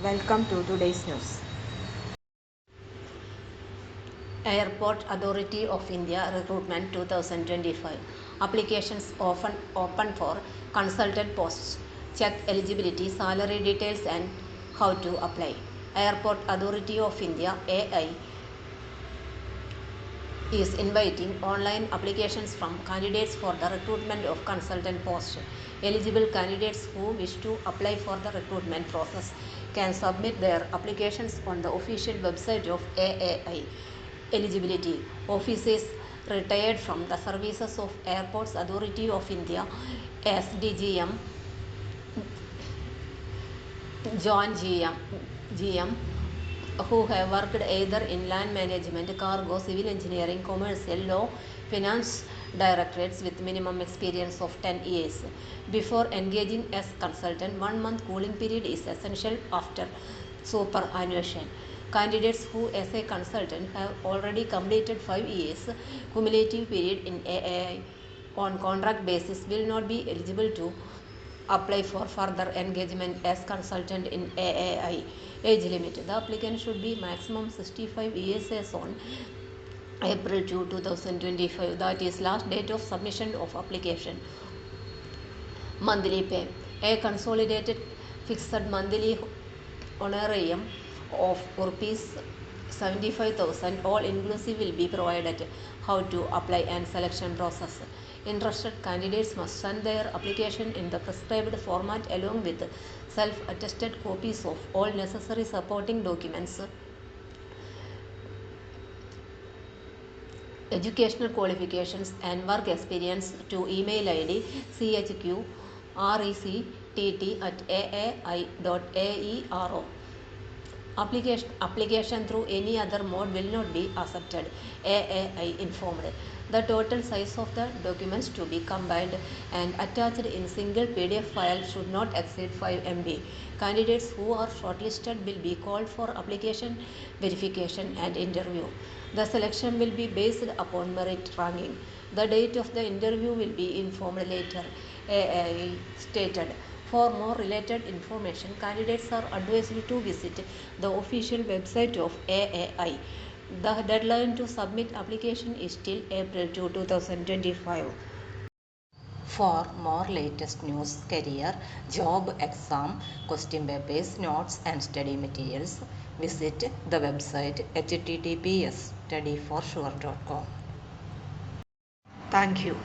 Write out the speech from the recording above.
Welcome to today's news. Airport Authority of India Recruitment 2025. Applications often open for consultant posts. Check eligibility, salary details and how to apply. Airport Authority of India (AI) is inviting online applications from candidates for the recruitment of consultant posts. Eligible candidates who wish to apply for the recruitment process can submit their applications on the official website of AAI. Eligibility: officers retired from the services of Airports Authority of India (SDGM), John GM, who have worked either in land management, cargo, civil engineering, commercial law, finance directorates with minimum experience of 10 years. Before engaging as consultant, 1 month cooling period is essential after superannuation. Candidates who as a consultant have already completed 5 years cumulative period in AAI on contract basis will not be eligible to apply for further engagement as consultant in AAI. Age limit: the applicant should be maximum 65 years as on April 2, 2025, that is last date of submission of application. Monthly pay: a consolidated fixed monthly honorarium of ₹75,000 all inclusive will be provided. How to apply and selection process: interested candidates must send their application in the prescribed format along with self-attested copies of all necessary supporting documents, educational qualifications and work experience to email ID chqrectt@aai.aero. Application through any other mode will not be accepted. AAI informed. The total size of the documents to be compiled and attached in single PDF file should not exceed 5 MB. Candidates who are shortlisted will be called for application verification and interview. The selection will be based upon merit ranking. The date of the interview will be informed later, AAI stated. For more related information, candidates are advised to visit the official website of AAI. The deadline to submit application is till April 2, 2025. For more latest news, career, job, exam, question papers, notes and study materials, visit the website https://studyforsure.com. Thank you.